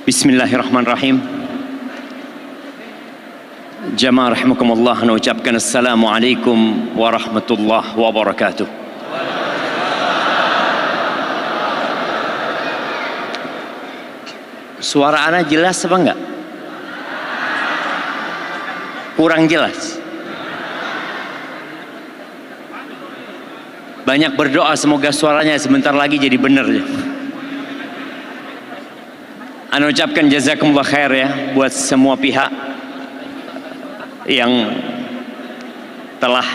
Bismillahirrahmanirrahim. Jamaah rahimakumullah, ana ucapkan assalamualaikum warahmatullahi wabarakatuh. Suara ana jelas apa enggak? Kurang jelas. Banyak berdoa semoga suaranya sebentar lagi jadi benar ya. Ana ucapkan jazakumullah khair ya buat semua pihak yang telah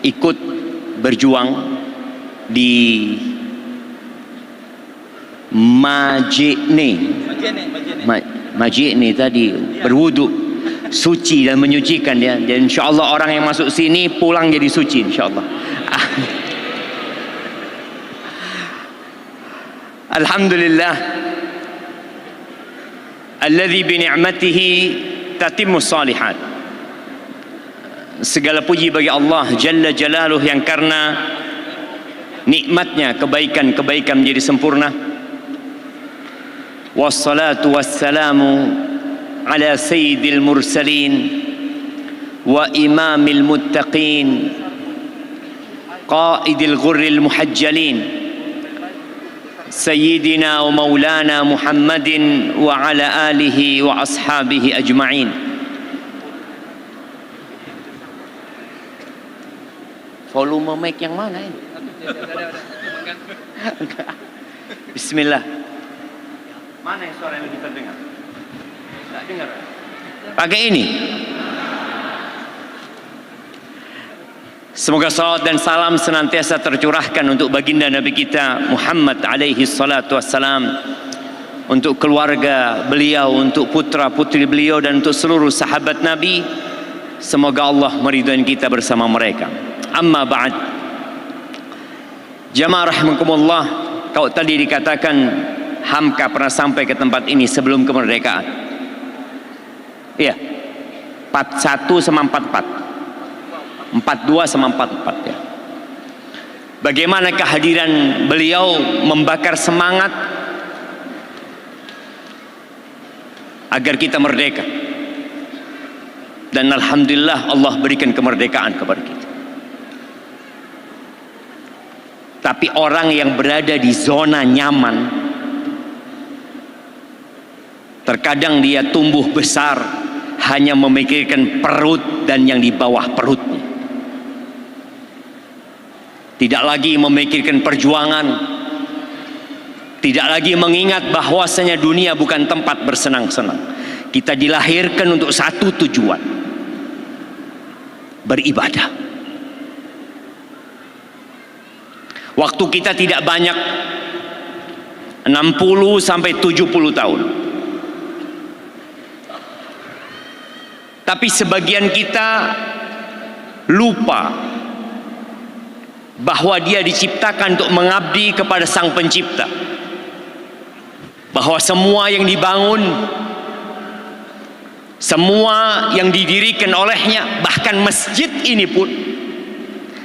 ikut berjuang di Majene tadi berwudu suci dan menyucikan ya. Dan insyaallah orang yang masuk sini pulang jadi suci insyaallah. Alhamdulillah alladzi bi ni'matihi tatimmu shalihat. Segala puji bagi Allah Jalla Jalaluh yang karena nikmatnya kebaikan-kebaikan menjadi sempurna. Wassalatu wassalamu ala sayyidil mursalin wa imamil muttaqin qaidil ghurril muhajjalin Sayyidina wa maulana Muhammadin wa ala alihi wa ashabihi ajma'in. Volume mic yang mana ini? Bismillah. Mana yang suara yang lebih terdengar? Tidak dengar. Pakai ini. Semoga salawat dan salam senantiasa tercurahkan untuk baginda Nabi kita Muhammad alaihi salatu wassalam, untuk keluarga beliau, untuk putra putri beliau dan untuk seluruh sahabat Nabi. Semoga Allah meridhai kita bersama mereka. Amma ba'd. Jamaah rahimakumullah, kalau tadi dikatakan Hamka pernah sampai ke tempat ini sebelum kemerdekaan. Iya. 41 sama 44. 42 sama 44 ya. Bagaimana kehadiran beliau membakar semangat agar kita merdeka. Dan alhamdulillah Allah berikan kemerdekaan kepada kita. Tapi orang yang berada di zona nyaman, terkadang dia tumbuh besar hanya memikirkan perut dan yang di bawah perutnya. Tidak lagi memikirkan perjuangan, tidak lagi mengingat bahwasanya dunia bukan tempat bersenang-senang. Kita dilahirkan untuk satu tujuan, beribadah. Waktu kita tidak banyak, 60 sampai 70 tahun. Tapi sebagian kita lupa bahwa dia diciptakan untuk mengabdi kepada Sang Pencipta, bahwa semua yang dibangun, semua yang didirikan olehnya, bahkan masjid ini pun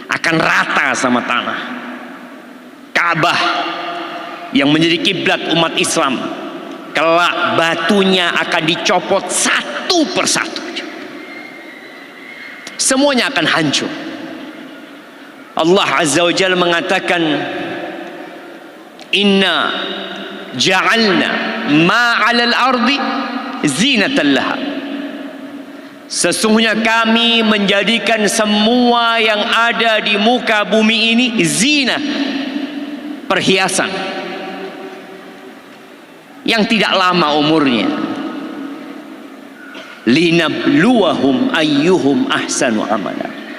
akan rata sama tanah. Ka'bah yang menjadi kiblat umat Islam, kelak batunya akan dicopot satu persatu, semuanya akan hancur. Allah Azza wa Jalla mengatakan, inna ja'alna ma 'alal ardi zinatan laha. Sesungguhnya kami menjadikan semua yang ada di muka bumi ini zina, perhiasan yang tidak lama umurnya. Linabluwahum ayyuhum ahsanu amala.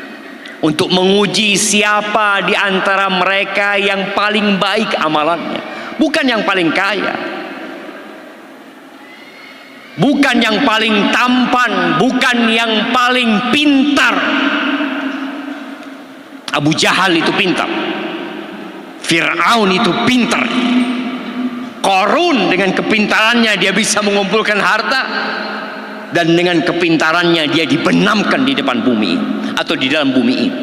Untuk menguji siapa di antara mereka yang paling baik amalannya. Bukan yang paling kaya, bukan yang paling tampan, bukan yang paling pintar. Abu Jahal itu pintar, Fir'aun itu pintar, Qarun dengan kepintarannya dia bisa mengumpulkan harta, dan dengan kepintarannya dia dibenamkan di depan bumi atau di dalam bumi ini.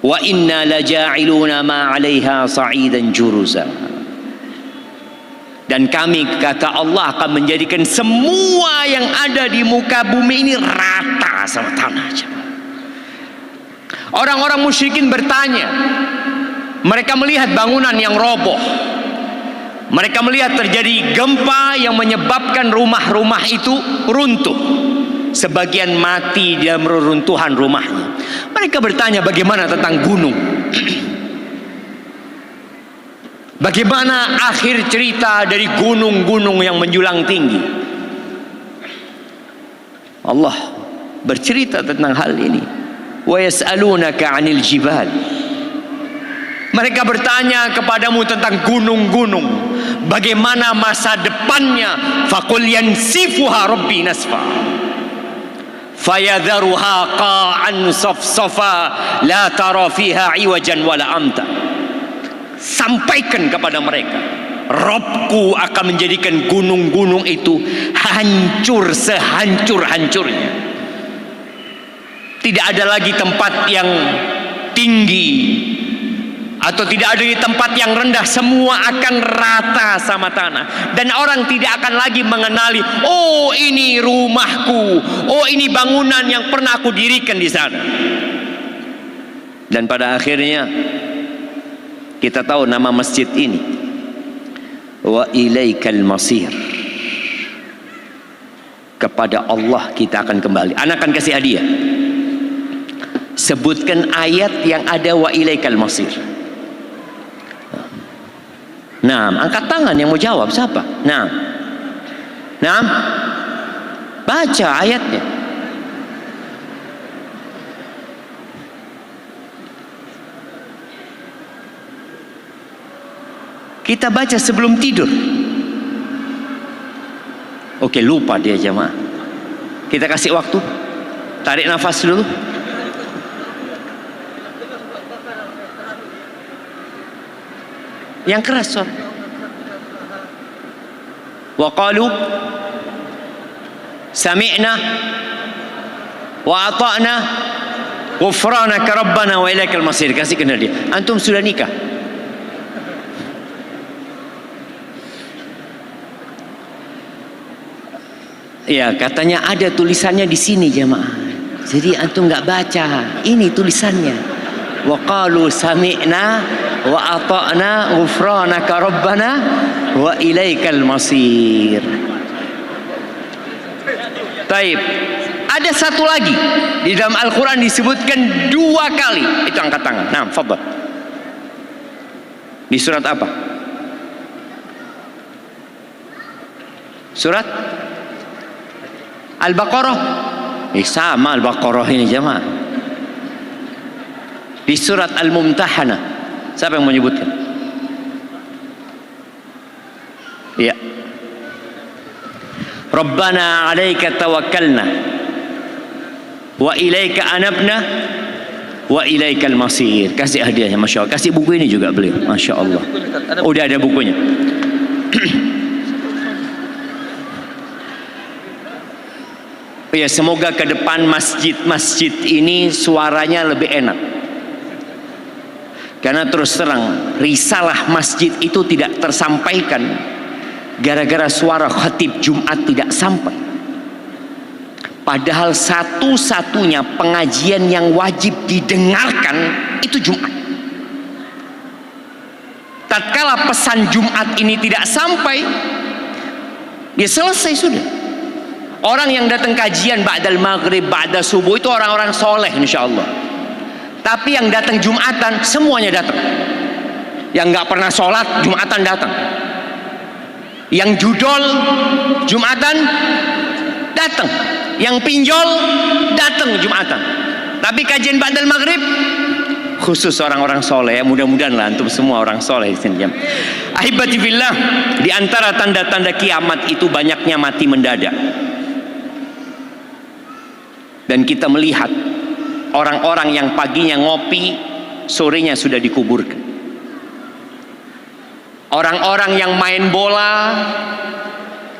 Wa inna laja'iluna ma 'alaiha sa'idan juruza. Dan kami, kata Allah, akan menjadikan semua yang ada di muka bumi ini rata sama tanah. Orang-orang musyrikin bertanya, mereka melihat bangunan yang roboh, mereka melihat terjadi gempa yang menyebabkan rumah-rumah itu runtuh, sebagian mati dalam reruntuhan rumahnya. Mereka bertanya, bagaimana tentang gunung? Bagaimana akhir cerita dari gunung-gunung yang menjulang tinggi? Allah bercerita tentang hal ini. Wa yas'alunaka 'anil jibal. Mereka bertanya kepadamu tentang gunung-gunung, bagaimana masa depannya? Faqul yansifuha rabbi nasfa fayadharuha qa'an safsafa la tara fiha 'iwajan wala amta. Sampaikan kepada mereka, Robku akan menjadikan gunung-gunung itu hancur sehancur-hancurnya. Tidak ada lagi tempat yang tinggi atau tidak ada di tempat yang rendah, semua akan rata sama tanah. Dan orang tidak akan lagi mengenali, oh ini rumahku, oh ini bangunan yang pernah aku dirikan di sana. Dan pada akhirnya kita tahu nama masjid ini, wa ilaikal masir. Kepada Allah kita akan kembali. Anak akan kasih hadiah. Sebutkan ayat yang ada wa ilaikal masir. Nah, angkat tangan yang mau jawab siapa? Nah, baca ayatnya. Kita baca sebelum tidur. Oke, lupa dia jemaah. Kita kasih waktu. Tarik nafas dulu. Yang keras suara. Wa qalu sami'na wa ata'na ghufranaka rabbana wa ilaikal masir. Kasih kenal dia. Antum sudah nikah? Ya, katanya ada tulisannya di sini jemaah. Jadi antum nggak baca. Ini tulisannya. Wa qalu sami'na wa ata'na ghufranaka rabbana wa ilaikal masir. Taib. Ada satu lagi di dalam Al-Quran disebutkan 2 kali. Itu angkat tangan. Nah, fadhal. Di surat apa? Surat Al-Baqarah. Sama Al-Baqarah ini jemaah. Di surat Al-Mumtahanah. Siapa yang menyebutkan? Ya. Rabbana 'alaika tawakkalna wa ilaika anabna wa ilaikal masir. Kasih hadiahnya, Masya Allah. Kasih buku ini juga beliau, Masya Allah. Udah ada bukunya. Ya, semoga ke depan masjid-masjid ini suaranya lebih enak. Karena terus terang, risalah masjid itu tidak tersampaikan gara-gara suara khatib Jumat tidak sampai. Padahal satu-satunya pengajian yang wajib didengarkan itu Jumat. Tatkala pesan Jumat ini tidak sampai, ya selesai sudah. Orang yang datang kajian ba'dal maghrib, ba'da subuh itu orang-orang soleh insyaallah. Tapi yang datang Jumatan semuanya datang. Yang nggak pernah sholat Jumatan datang. Yang judol Jumatan datang. Yang pinjol datang Jumatan. Tapi kajian ba'dal maghrib khusus orang-orang soleh. Mudah-mudahan lah antum semua orang soleh di sini. Ahibati fillah, di antara tanda-tanda kiamat itu banyaknya mati mendadak. Dan kita melihat orang-orang yang paginya ngopi, sorenya sudah dikuburkan. Orang-orang yang main bola,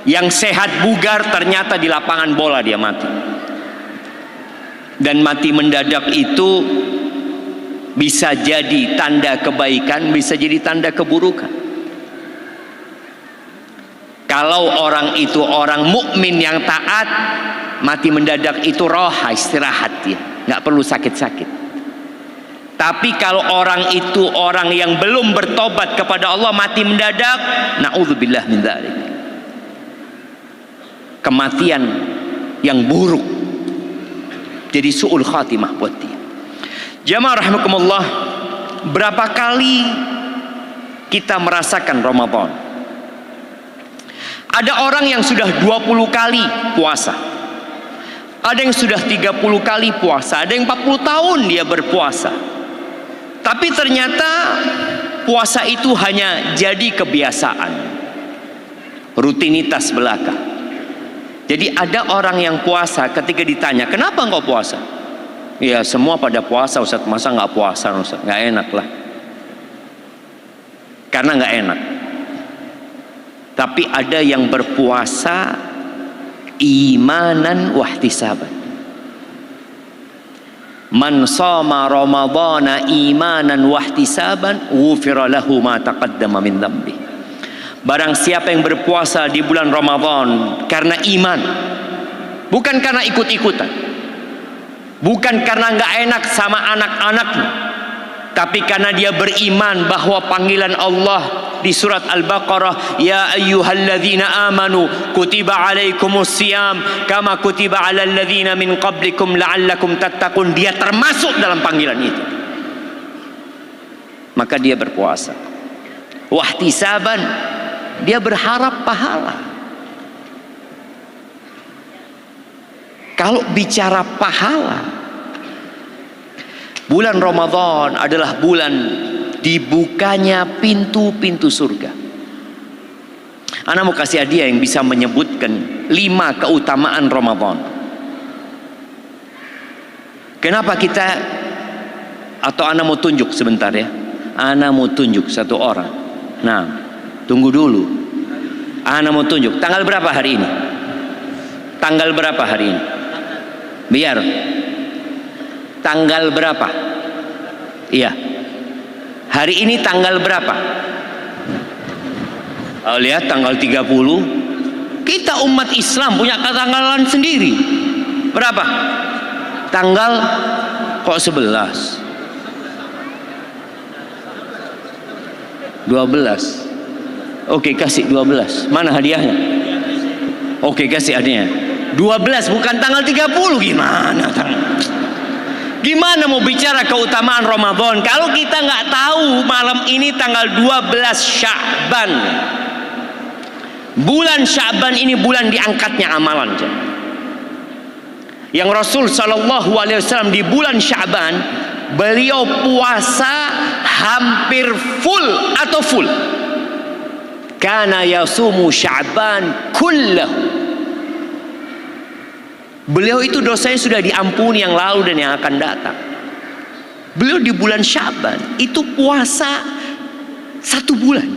yang sehat bugar, ternyata di lapangan bola dia mati. Dan mati mendadak itu bisa jadi tanda kebaikan, bisa jadi tanda keburukan. Kalau orang itu orang mukmin yang taat, mati mendadak itu roha, istirahat dia, nggak perlu sakit-sakit. Tapi kalau orang itu orang yang belum bertobat kepada Allah, mati mendadak, na'udzubillah min dzalik, kematian yang buruk, jadi su'ul khatimah buat dia. Jamaah rahimakumullah, berapa kali kita merasakan Ramadan? Ada orang yang sudah 20 kali puasa, ada yang sudah 30 kali puasa, ada yang 40 tahun dia berpuasa. Tapi ternyata puasa itu hanya jadi kebiasaan, rutinitas belaka. Jadi ada orang yang puasa, ketika ditanya, kenapa engkau puasa? Ya semua pada puasa Ustaz, masa nggak puasa Ustaz? Nggak enak lah. Karena nggak enak. Tapi ada yang berpuasa imanan wahtisaban. Man shoma ramadhana imanan wahtisaban ghufira lahu ma taqaddama min dhanbi. Barang siapa yang berpuasa di bulan Ramadan karena iman, bukan karena ikut-ikutan, bukan karena nggak enak sama anak-anaknya, tapi karena dia beriman bahwa panggilan Allah di surat Al-Baqarah, ya ayyuhalladzina amanu kutiba alaikumus siyam kama kutiba alal ladzina min qablikum la'allakum tattaqun. Dia termasuk dalam panggilan itu, maka dia berpuasa. Wahtisaban, dia berharap pahala. Kalau bicara pahala, bulan Ramadan adalah bulan dibukanya pintu-pintu surga. Ana mau kasih hadiah yang bisa menyebutkan 5 keutamaan Ramadan. Kenapa kita, atau ana mau tunjuk sebentar ya. Ana mau tunjuk satu orang. Nah, tunggu dulu. Ana mau tunjuk. Tanggal berapa hari ini? Tanggal berapa hari ini? Biar. Tanggal berapa? Iya. Hari ini tanggal berapa? Oh, lihat tanggal 30. Kita umat Islam punya tanggalan sendiri. Berapa? Tanggal kok 11? 12. Oke, kasih 12. Mana hadiahnya? Oke, kasih hadiahnya. 12 bukan tanggal 30. Gimana tanggal? Gimana mau bicara keutamaan Ramadan kalau kita nggak tahu malam ini tanggal 12 Sya'ban. Bulan Sya'ban ini bulan diangkatnya amalan. Yang Rasul Shallallahu Alaihi Wasallam di bulan Sya'ban beliau puasa hampir full atau full. Kana yasumu Sya'ban kullahu. Beliau itu dosanya sudah diampuni yang lalu dan yang akan datang. Beliau di bulan Sya'ban itu puasa 1 bulan.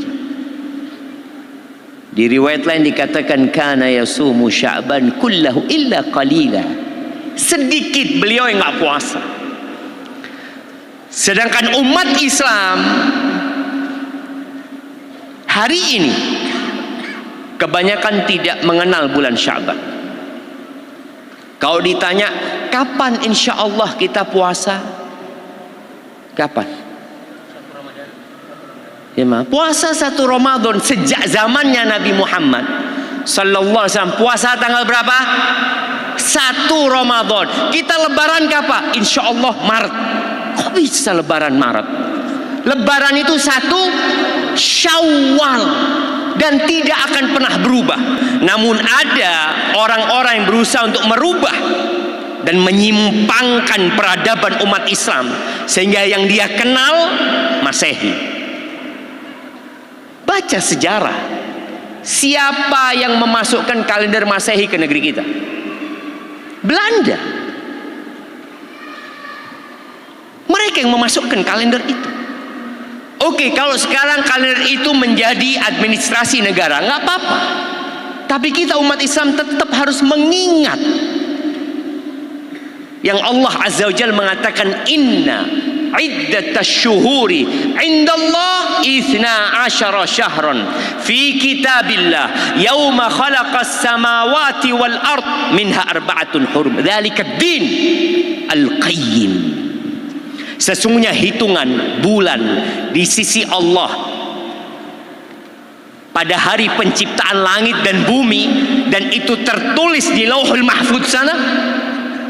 Di riwayat lain dikatakan kana yasumu Sya'ban kullahu illa qalila. Sedikit beliau yang nggak puasa. Sedangkan umat Islam hari ini kebanyakan tidak mengenal bulan Sya'ban. Kalau ditanya kapan insya Allah kita puasa, kapan? Ya, puasa 1 Ramadan sejak zamannya Nabi Muhammad Sallallahu Alaihi Wasallam. Puasa tanggal berapa? 1 Ramadan. Kita lebaran kapan? Insya Allah Maret. Kok bisa lebaran Maret? Lebaran itu 1 Syawal dan tidak akan pernah berubah. Namun ada orang-orang yang berusaha untuk merubah dan menyimpangkan peradaban umat Islam sehingga yang dia kenal Masehi. Baca sejarah, siapa yang memasukkan kalender Masehi ke negeri kita? Belanda. Mereka yang memasukkan kalender itu. Oke, kalau sekarang kalender itu menjadi administrasi negara, nggak apa-apa. Tapi kita umat Islam tetap harus mengingat yang Allah Azza wa Jalla mengatakan inna Iddatasy syuhuri indallah 12 syahran fi kitabillah yauma khalaqas samawati wal ard minha arba'atun hurum. Dzalika ad-din al-qayyim. Sesungguhnya hitungan bulan di sisi Allah pada hari penciptaan langit dan bumi, dan itu tertulis di Lauhul Mahfuz sana,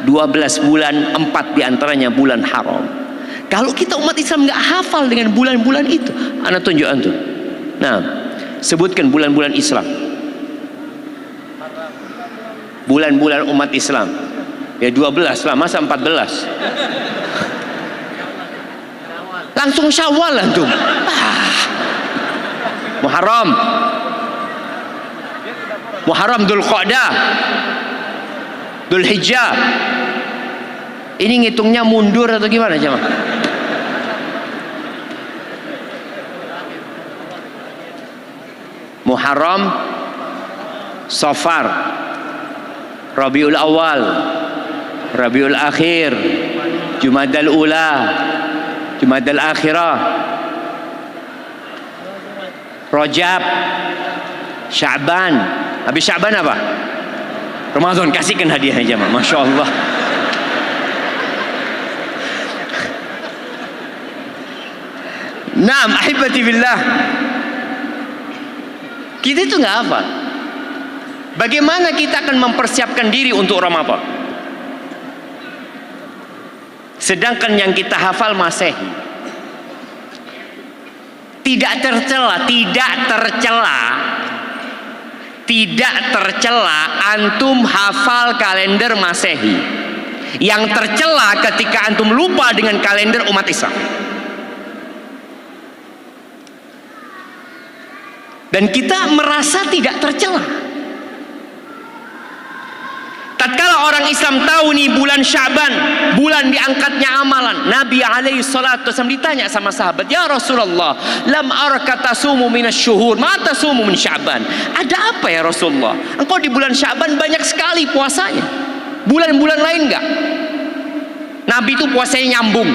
12 bulan, 4 diantaranya bulan haram. Kalau kita umat Islam nggak hafal dengan bulan-bulan itu, ana tunjuk antum. Nah, sebutkan bulan-bulan Islam. Bulan-bulan umat Islam. Ya 12 lah, masa 14? Langsung Syawal antum. Muharram, Dzulqa'dah, Dzulhijjah. Ini ngitungnya mundur atau gimana jemaah? Muharram, Safar, Rabiul Awal, Rabiul Akhir, Jumadal Ula, Jumadal Akhirah, Rajab, Sya'ban. Habis Sya'ban apa? Ramadan. Kasihkan hadiahnya jemaah. Masya Allah. Naam, ahibati billah. Kita itu nggak hafal. Bagaimana kita akan mempersiapkan diri untuk Ramadan? Sedangkan yang kita hafal Masehi. Tidak tercela antum hafal kalender Masehi. Yang tercela ketika antum lupa dengan kalender umat Islam. Dan kita merasa tidak tercela. Tatkala orang Islam tahu nih bulan Sya'ban, bulan diangkatnya amalan, Nabi alaihi salatu wasallam ditanya sama sahabat, "Ya Rasulullah, lam araka tasumu minasyuhur, ma tasumu min Sya'ban?" Ada apa ya Rasulullah? Engkau di bulan Sya'ban banyak sekali puasanya. Bulan-bulan lain enggak? Nabi itu puasanya nyambung.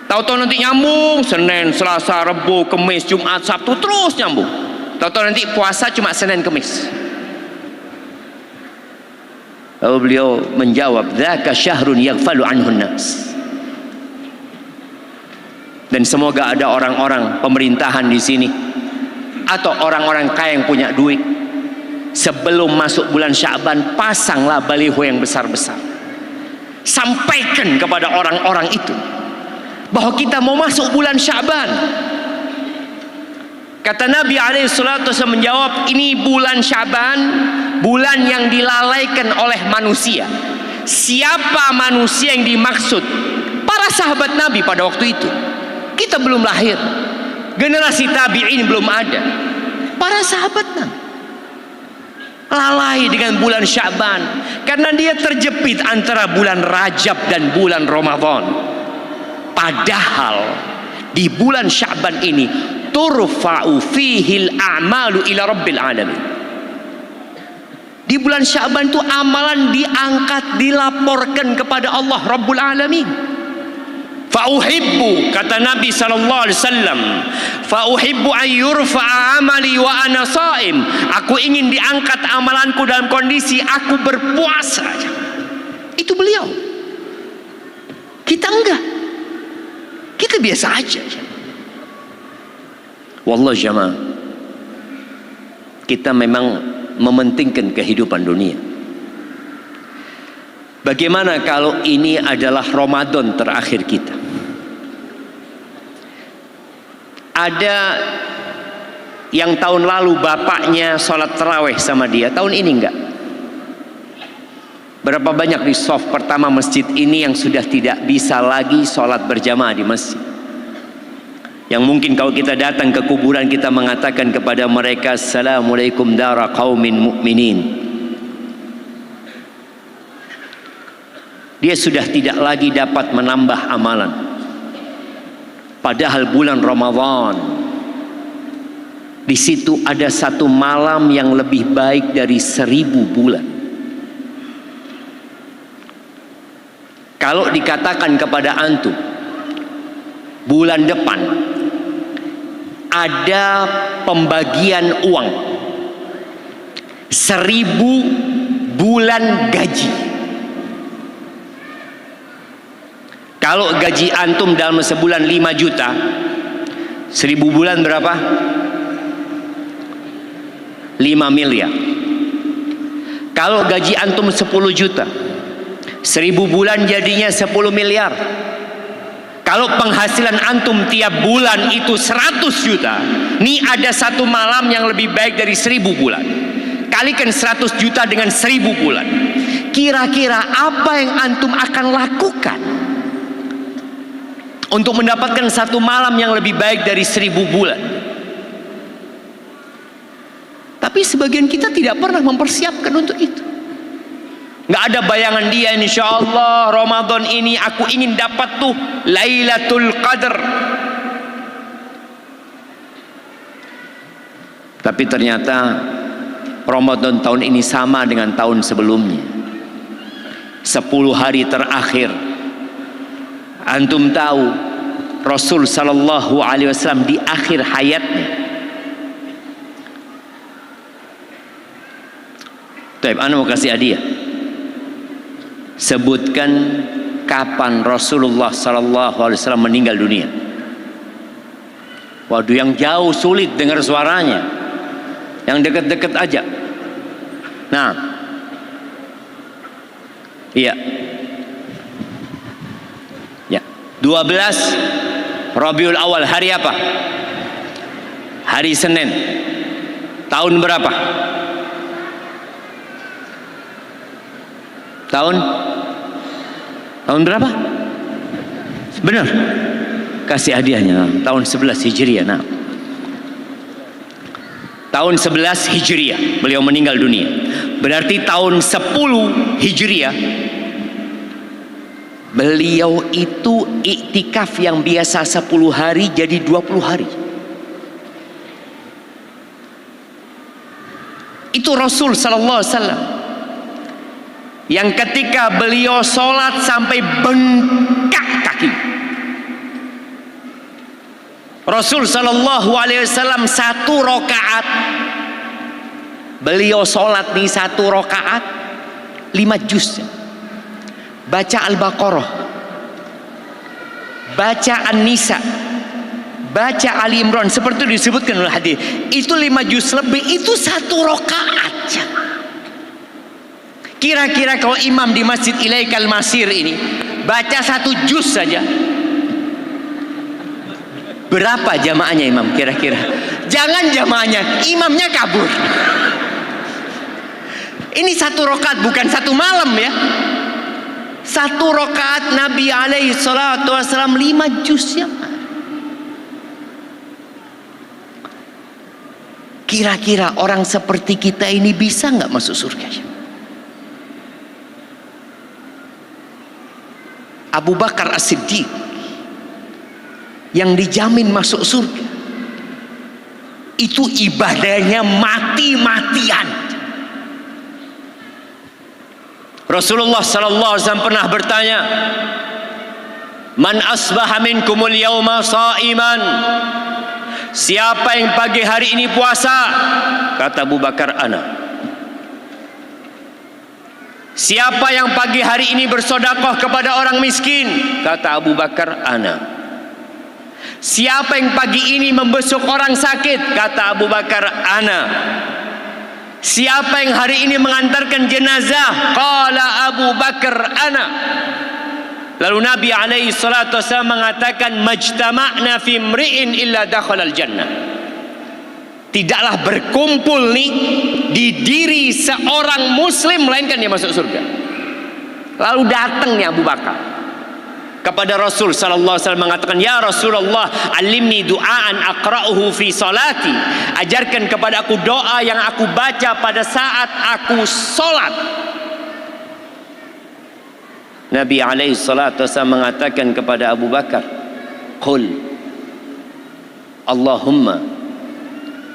Tahu-tahu nanti nyambung Senin, Selasa, Rabu, Kamis, Jumat, Sabtu, terus nyambung. Tahu-tahu nanti puasa cuma Senin, Kamis. Lalu beliau menjawab, "Dzaka syahrun yaghfalu anhun nas." Dan semoga ada orang-orang pemerintahan di sini atau orang-orang kaya yang punya duit, sebelum masuk bulan Sya'ban pasanglah baliho yang besar-besar. Sampaikan kepada orang-orang itu bahwa kita mau masuk bulan Sya'ban. Kata Nabi alaihi salatu wasallam menjawab, ini bulan Sya'ban, bulan yang dilalaikan oleh manusia. Siapa manusia yang dimaksud? Para sahabat Nabi pada waktu itu. Kita belum lahir. Generasi tabi'in belum ada. Para sahabat Nabi lalai dengan bulan Sya'ban karena dia terjepit antara bulan Rajab dan bulan Ramadan. Padahal di bulan Sya'ban ini turfa'u fihil a'malu ila rabbil alamin. Di bulan Sya'ban itu amalan diangkat, dilaporkan kepada Allah Rabbul Alamin. Fa'uhibbu, kata Nabi SAW, fa'uhibbu an yurfa'a amali wa ana sha'im. Aku ingin diangkat amalanku dalam kondisi aku berpuasa. Itu beliau. Kita enggak. Kita biasa aja. Wallah jamaah, kita memang mementingkan kehidupan dunia. Bagaimana kalau ini adalah Ramadan terakhir kita? Ada yang tahun lalu bapaknya sholat tarawih sama dia, tahun ini enggak. Berapa banyak di shaf pertama masjid ini yang sudah tidak bisa lagi sholat berjamaah di masjid? Yang mungkin kalau kita datang ke kuburan kita mengatakan kepada mereka, "Assalamualaikum dara qaumin mu'minin." Dia sudah tidak lagi dapat menambah amalan. Padahal bulan Ramadan, di situ ada satu malam yang lebih baik dari 1000 bulan. Kalau dikatakan kepada antum bulan depan ada pembagian uang 1000 bulan gaji. Kalau gaji antum dalam sebulan 5 juta, 1000 bulan berapa? 5 miliar. Kalau gaji antum 10 juta, 1000 bulan jadinya 10 miliar. Kalau penghasilan antum tiap bulan itu 100 juta, nih ada satu malam yang lebih baik dari 1000 bulan. Kalikan 100 juta dengan 1000 bulan. Kira-kira apa yang antum akan lakukan untuk mendapatkan satu malam yang lebih baik dari 1000 bulan? Tapi sebagian kita tidak pernah mempersiapkan untuk itu. Nggak ada bayangan dia, insya Allah Ramadan ini aku ingin dapat tuh Lailatul Qadar. Tapi ternyata Ramadan tahun ini sama dengan tahun sebelumnya. 10 hari terakhir. Antum tahu Rasul sallallahu alaihi wasallam di akhir hayatnya. Taib, ana mau kasih hadiah. Sebutkan kapan Rasulullah sallallahu alaihi wasallam meninggal dunia. Waduh, yang jauh sulit dengar suaranya. Yang dekat-dekat aja. Nah. Iya. Ya, 12 Rabiul Awal, hari apa? Hari Senin. Tahun berapa? Tahun berapa? Benar. Kasih hadiahnya. Tahun 11 Hijriah. Nah. Tahun 11 Hijriah beliau meninggal dunia. Berarti tahun 10 Hijriah beliau itu iktikaf yang biasa 10 hari jadi 20 hari. Itu Rasul sallallahu alaihi wasallam yang ketika beliau sholat sampai bengkak kaki. Rasul sallallahu alaihi wasallam 1 rakaat, beliau sholat nih 1 rakaat 5 juz. Baca Al-Baqarah, baca An-Nisa, baca Ali Imran, seperti disebutkan oleh hadis. Itu 5 juz lebih, itu 1 rakaat. Kira-kira kalau imam di Masjid Ilaikal Masir ini baca 1 juz saja, berapa jamaahnya imam kira-kira? Jangan jamaahnya, imamnya kabur. Ini 1 rakaat, bukan 1 malam ya. 1 rakaat Nabi alaihi salatu wasallam 5 juz ya. Kira-kira orang seperti kita ini bisa nggak masuk surga ya? Abu Bakar As-Siddiq yang dijamin masuk surga, itu ibadahnya mati-matian. Rasulullah sallallahu alaihi wasallam pernah bertanya, "Man asbaha minkumul yauma shaiman?" Siapa yang pagi hari ini puasa? Kata Abu Bakar, ana. Siapa yang pagi hari ini bersedekah kepada orang miskin? Kata Abu Bakar, ana. Siapa yang pagi ini membesuk orang sakit? Kata Abu Bakar, ana. Siapa yang hari ini mengantarkan jenazah? Qala Abu Bakar, ana. Lalu Nabi alaihi salatu wasallam mengatakan, majtama'na fi imri'in illa dakhalal jannah. Tidaklah berkumpul nih di diri seorang muslim melainkan dia masuk surga. Lalu datangnya Abu Bakar kepada Rasul sallallahu alaihi wasallam mengatakan, "Ya Rasulullah, alimni du'aan aqra'uhu fi salati." Ajarkan kepada aku doa yang aku baca pada saat aku salat. Nabi alaihi salatu wasallam mengatakan kepada Abu Bakar, "Qul Allahumma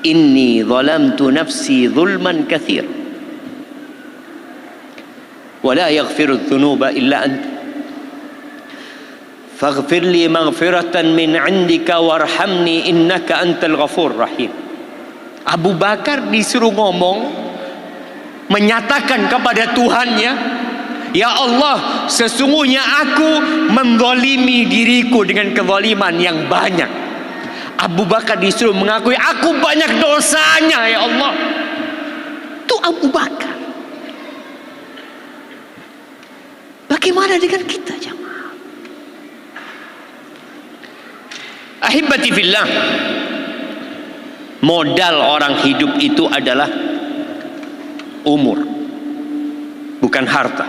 inni zalamtu nafsi zulman katsir wa la yaghfiru dzunuba illa anta faghfir li maghfiratan min 'indika warhamni innaka antal ghafur rahim. Abu Bakar disuruh ngomong, menyatakan kepada Tuhannya, ya Allah, sesungguhnya aku menzalimi diriku dengan kezaliman yang banyak. Abu Bakar disuruh mengakui, aku banyak dosanya ya Allah. Itu Abu Bakar. Bagaimana dengan kita jemaah? Ahibati fillah, modal orang hidup itu adalah umur, bukan harta.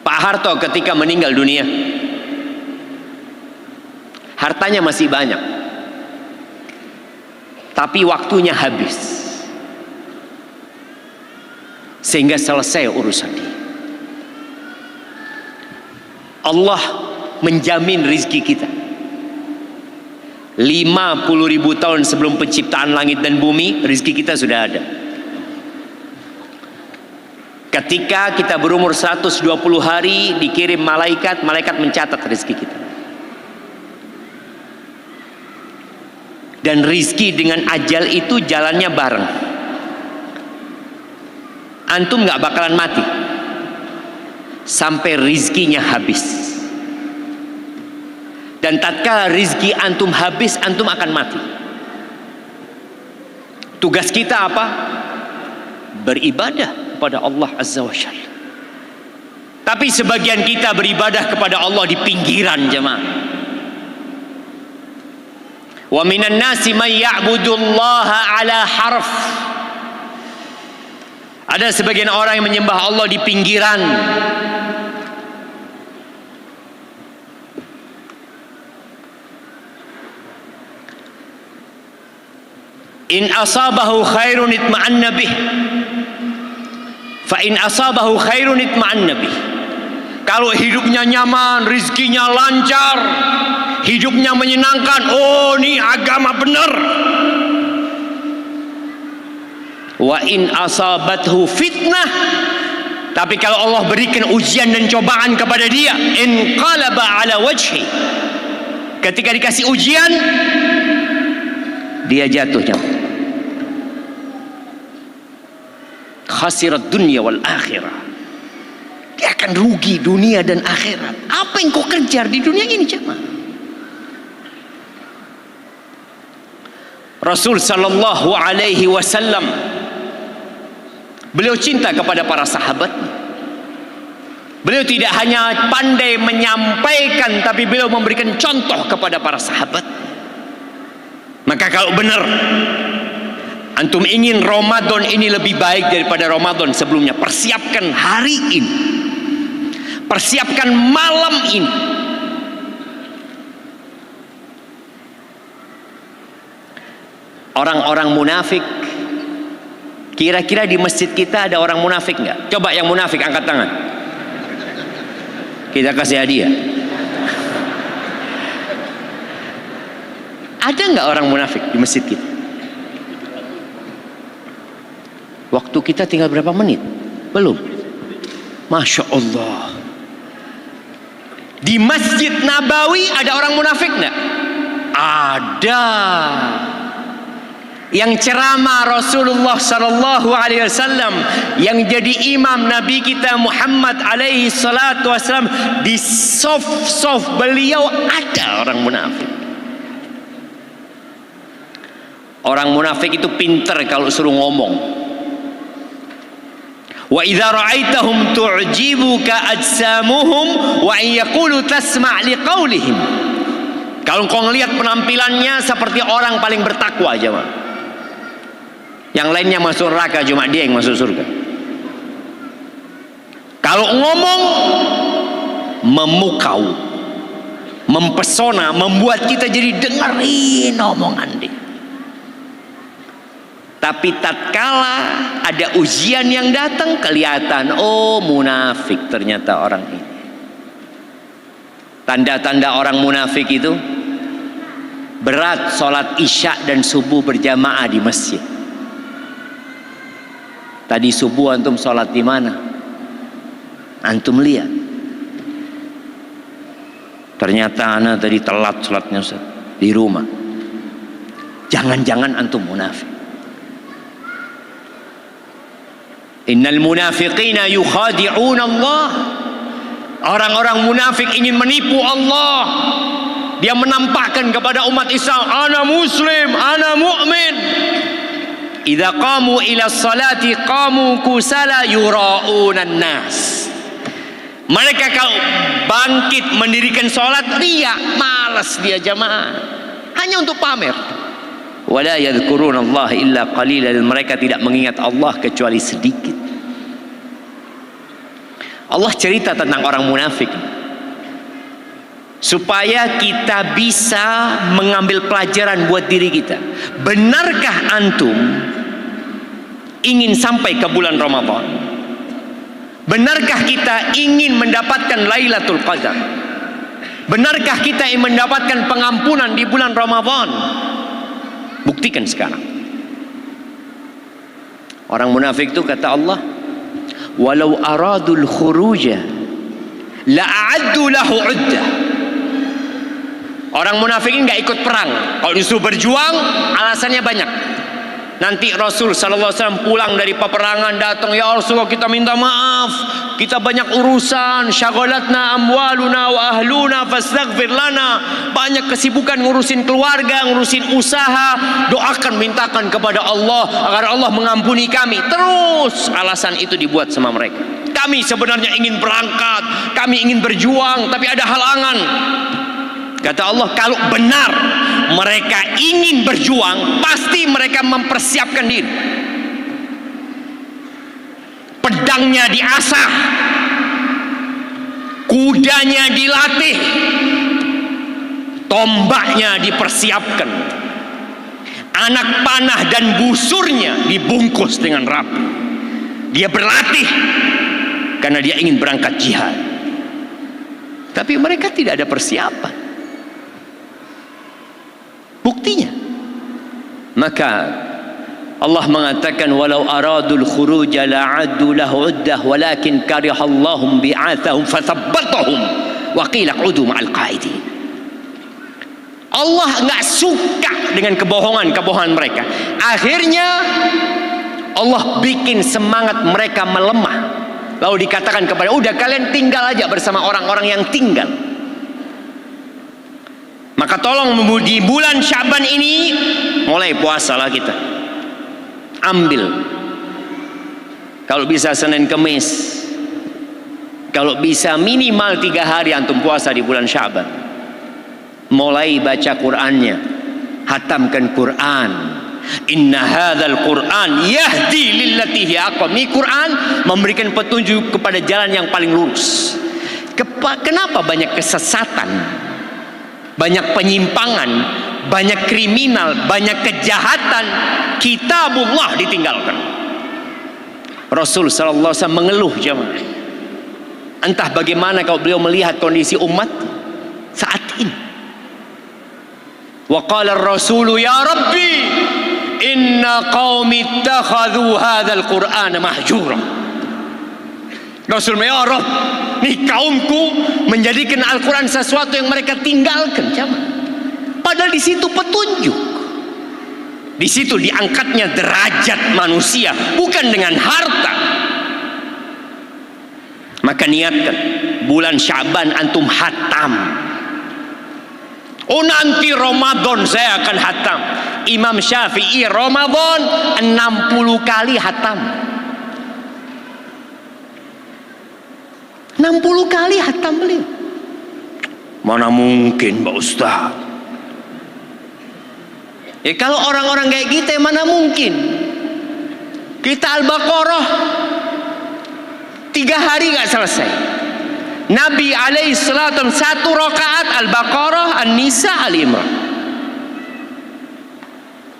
Pak Harto ketika meninggal dunia, hartanya masih banyak, tapi waktunya habis, sehingga selesai urusan dia. Allah menjamin rizki kita. 50.000 tahun sebelum penciptaan langit dan bumi, rizki kita sudah ada. Ketika kita berumur 120 hari, dikirim malaikat, malaikat mencatat rizki kita. Dan rizki dengan ajal itu jalannya bareng. Antum gak bakalan mati sampai rizkinya habis. Dan tatkala rizki antum habis, antum akan mati. Tugas kita apa? Beribadah kepada Allah Azza wa Jalla. Tapi sebagian kita beribadah kepada Allah di pinggiran jemaah. Wa minan nasi may ya'budullaha ala harf. Ada sebagian orang yang menyembah Allah di pinggiran. In asabahu khairun itma'anna bih, fa in asabahu khairun itma'anna bih. Kalau hidupnya nyaman, rizkinya lancar, hidupnya menyenangkan, oh ini agama benar. Wa in asabathu fitnah, tapi kalau Allah berikan ujian dan cobaan kepada dia, inqalaba ala wajhi, ketika dikasih ujian dia jatuhnya, khasirat dunia wal akhirah. Dia akan rugi dunia dan akhirat. Apa yang kau kejar di dunia ini jemaah? Rasul sallallahu alaihi wasallam, beliau cinta kepada para sahabatnya. Beliau tidak hanya pandai menyampaikan, tapi beliau memberikan contoh kepada para sahabat. Maka kalau benar antum ingin Ramadan ini lebih baik daripada Ramadan sebelumnya, persiapkan hari ini, persiapkan malam ini. Orang-orang munafik, kira-kira di masjid kita ada orang munafik nggak? Coba yang munafik angkat tangan, kita kasih hadiah. Ada nggak orang munafik di masjid kita? Waktu kita tinggal berapa menit? Belum. Masya Allah. Di Masjid Nabawi ada orang munafik nggak? Ada. Yang ceramah Rasulullah Sallallahu Alaihi Wasallam, yang jadi imam Nabi kita Muhammad Alaihi Salatu Wasallam, di soft beliau ada orang munafik. Orang munafik itu pinter kalau suruh ngomong. Wa idza ra'aitahum tu'jibuka ajsamuhum wa in yaqulu tasma' liqaulihim. Kalau kau ngelihat penampilannya seperti orang paling bertakwa aja, Pak. Yang lainnya masuk neraka, cuma dia yang masuk surga. Kalau ngomong memukau, mempesona, membuat kita jadi dengerin omongan dia. Tapi tatkala ada ujian yang datang, kelihatan, oh munafik ternyata orang ini. Tanda-tanda orang munafik itu berat sholat isya dan subuh berjamaah di masjid. Tadi subuh antum sholat di mana? Antum lihat. Ternyata ana tadi telat sholatnya Ustaz di rumah. Jangan-jangan antum munafik. Innal munafiqina yukhadi'un Allah. Orang-orang munafik ingin menipu Allah. Dia menampakkan kepada umat Islam, ana muslim, ana mu'min. Idza qamu ila salati qamu kusala yura'unan nas. Mereka kalau bangkit mendirikan sholat, riya, malas dia jamaah, hanya untuk pamer. Wala yadhkuruna Allah illa qalila, dan mereka tidak mengingat Allah kecuali sedikit. Allah cerita tentang orang munafik supaya kita bisa mengambil pelajaran buat diri kita. Benarkah antum ingin sampai ke bulan Ramadan? Benarkah kita ingin mendapatkan Lailatul Qadar? Benarkah kita ingin mendapatkan pengampunan di bulan Ramadan? Buktikan sekarang. Orang munafik itu kata Allah, walau aradul khuruja la'addu lahu uddah. Orang munafik ini nggak ikut perang. Kalau disuruh berjuang, alasannya banyak. Nanti Rasul SAW pulang dari peperangan, datang, ya Rasulullah kita minta maaf, kita banyak urusan, syaghalatna amwaluna wa ahluna fastaghfir lana. Banyak kesibukan ngurusin keluarga, ngurusin usaha. Doakan, mintakan kepada Allah agar Allah mengampuni kami. Terus alasan itu dibuat sama mereka. Kami sebenarnya ingin berangkat, kami ingin berjuang, tapi ada halangan. Kata Allah, kalau benar mereka ingin berjuang, pasti mereka mempersiapkan diri. Pedangnya diasah, kudanya dilatih, tombaknya dipersiapkan, anak panah dan busurnya dibungkus dengan rapi. Dia berlatih karena dia ingin berangkat jihad. Tapi mereka tidak ada persiapan. Buktinya, maka Allah mengatakan walau aradul khuruja la'addu lahu uddah walakin karihallahum bi'athahum fathabbatahum wa qila qudu ma'al qaidin. Allah enggak suka dengan kebohongan mereka. Akhirnya Allah bikin semangat mereka melemah. Lalu dikatakan kepada, udah kalian tinggal aja bersama orang-orang yang tinggal. Maka tolong di bulan Syaban ini mulai puasalah kita. Ambil. Kalau bisa Senin Kemis. Kalau bisa minimal 3 hari antum puasa di bulan Syaban. Mulai baca Qur'annya. Hatamkan Qur'an. Inna hadzal Qur'an yahdi lillati hiya aqwam. Ini Qur'an memberikan petunjuk kepada jalan yang paling lurus. Kenapa banyak kesesatan? Banyak penyimpangan, banyak kriminal, banyak kejahatan? Kitabullah ditinggalkan. Rasul sallallahu alaihi wasallam mengeluh jemaah. Entah bagaimana kalau beliau melihat kondisi umat saat ini. Wa qala ar-rasulu ya rabbi inna qaumi ittakhadhu hadzal qur'ana mahjura. Rasul, ya Rabb, nih kaumku menjadikan Al-Quran sesuatu yang mereka tinggalkan. Padahal di situ petunjuk, di situ diangkatnya derajat manusia, bukan dengan harta. Maka niatkan bulan Syaban antum hatam. Oh nanti Ramadan saya akan hatam. Imam Syafi'i Ramadan 60 kali hatam. 60 kali hatam beliau. Mana mungkin Pak Ustaz? Ya kalau orang-orang kayak kita mana mungkin? Kita Al-Baqarah 3 hari gak selesai. Nabi alaihi salatu 1 rakaat Al-Baqarah, An-Nisa, Al-Imran.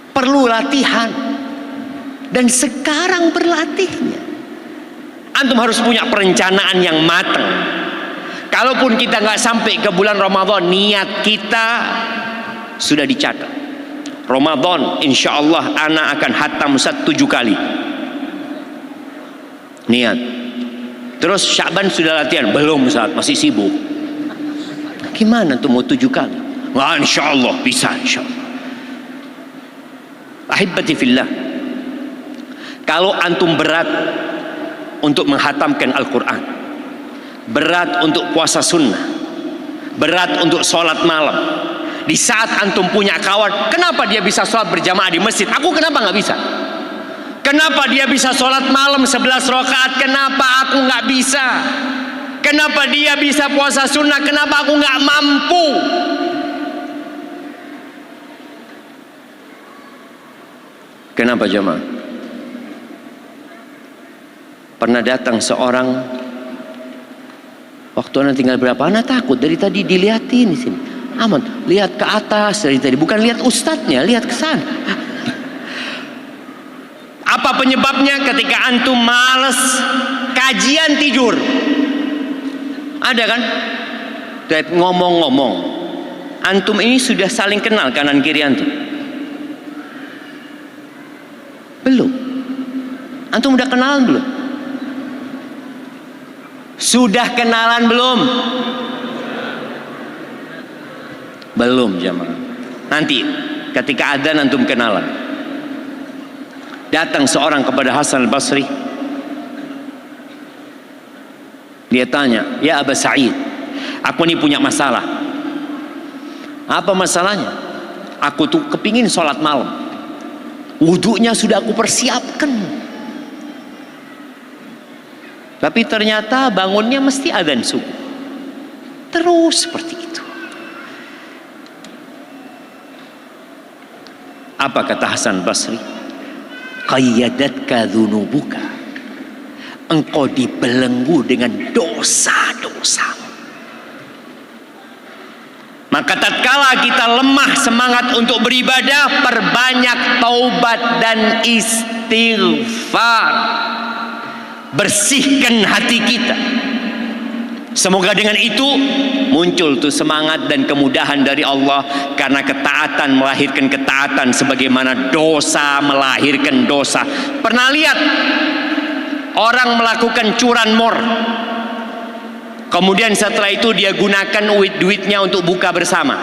Perlu latihan. Dan sekarang berlatihnya. Antum harus punya perencanaan yang matang. Kalaupun kita nggak sampai ke bulan Ramadan, niat kita sudah dicatat. Ramadan, insya Allah anak akan hatam 7 kali. Niat. Terus Syaban sudah latihan? Belum, saat masih sibuk. Gimana tuh mau 7 kali? Wah, insya Allah bisa, insya Allah. Ahibati fillah, kalau antum berat untuk menghatamkan Al-Quran, berat untuk puasa sunnah, berat untuk sholat malam, di saat antum punya kawan, kenapa dia bisa sholat berjamaah di masjid, aku kenapa nggak bisa? Kenapa dia bisa sholat malam 11 rakaat, kenapa aku nggak bisa? Kenapa dia bisa puasa sunnah, kenapa aku nggak mampu? Kenapa jemaah? Pernah datang seorang, waktu anak tinggal berapa, anak takut dari tadi dilihatin di sini. Aman, lihat ke atas dari tadi, bukan lihat ustadznya, lihat ke sana. Apa penyebabnya? Ketika antum males kajian, tidur. Ada kan? Ngomong-ngomong, antum ini sudah saling kenal kanan kiri antum? Belum. Antum udah kenalan belum? Sudah kenalan belum? Belum jamaah. Nanti ketika adzan antum kenalan. Datang seorang kepada Hasan al-Basri. Dia tanya, "Ya Aba Sa'id, aku ini punya masalah." "Apa masalahnya?" "Aku tuh kepingin sholat malam. Wudunya sudah aku persiapkan, tapi ternyata bangunnya mesti adzan subuh. Terus seperti itu." Apa kata Hasan Basri? "Qayyadatka dzunubuka." Engkau dibelenggu dengan dosa-dosa. Maka tatkala kita lemah semangat untuk beribadah, perbanyak taubat dan istighfar. Bersihkan hati kita. Semoga dengan itu muncul tuh semangat dan kemudahan dari Allah, karena ketaatan melahirkan ketaatan, sebagaimana dosa melahirkan dosa. Pernah lihat orang melakukan curanmor, kemudian setelah itu dia gunakan duitnya untuk buka bersama.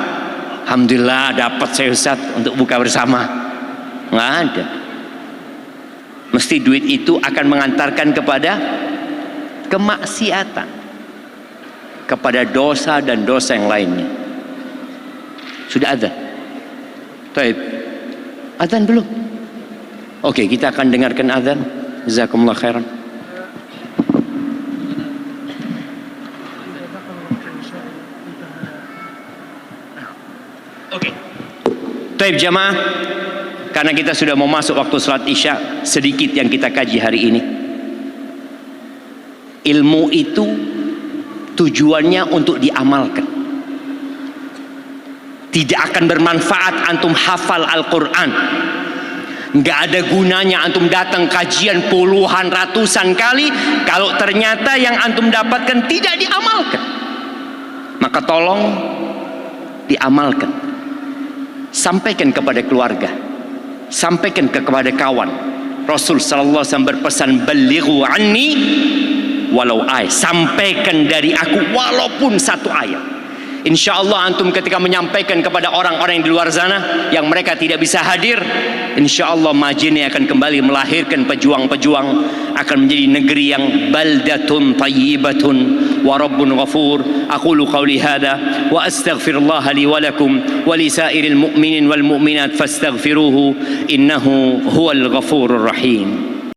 Alhamdulillah dapat saya Ustaz untuk buka bersama. Nggak ada. Mesti duit itu akan mengantarkan kepada kemaksiatan, kepada dosa dan dosa yang lainnya. Sudah ada? Baik. Adzan belum? Oke, kita akan dengarkan adzan. Jazakumullah khairan. Oke. Baik jamaah, karena kita sudah mau masuk waktu salat Isya, sedikit yang kita kaji hari ini. Ilmu itu tujuannya untuk diamalkan. Tidak akan bermanfaat antum hafal Al-Quran. Nggak ada gunanya antum datang kajian puluhan ratusan kali kalau ternyata yang antum dapatkan tidak diamalkan. Maka tolong diamalkan. Sampaikan kepada keluarga, sampaikan kepada kawan. Rasul sallallahu alaihi wasallam berpesan, "Ballighu anni walau ayat." Sampaikan dari aku walaupun 1 ayat. Insya Allah antum ketika menyampaikan kepada orang-orang yang di luar sana yang mereka tidak bisa hadir, insya Allah Majene akan kembali melahirkan pejuang-pejuang, akan menjadi negeri yang baldatun tayyibatun wa rabbun ghafur. Aqulu qawli hadha wa astaghfirullah li wa lakum wa li sairil mu'minin wal mu'minat fastaghfiruhu innahu huwal ghafurur rahim.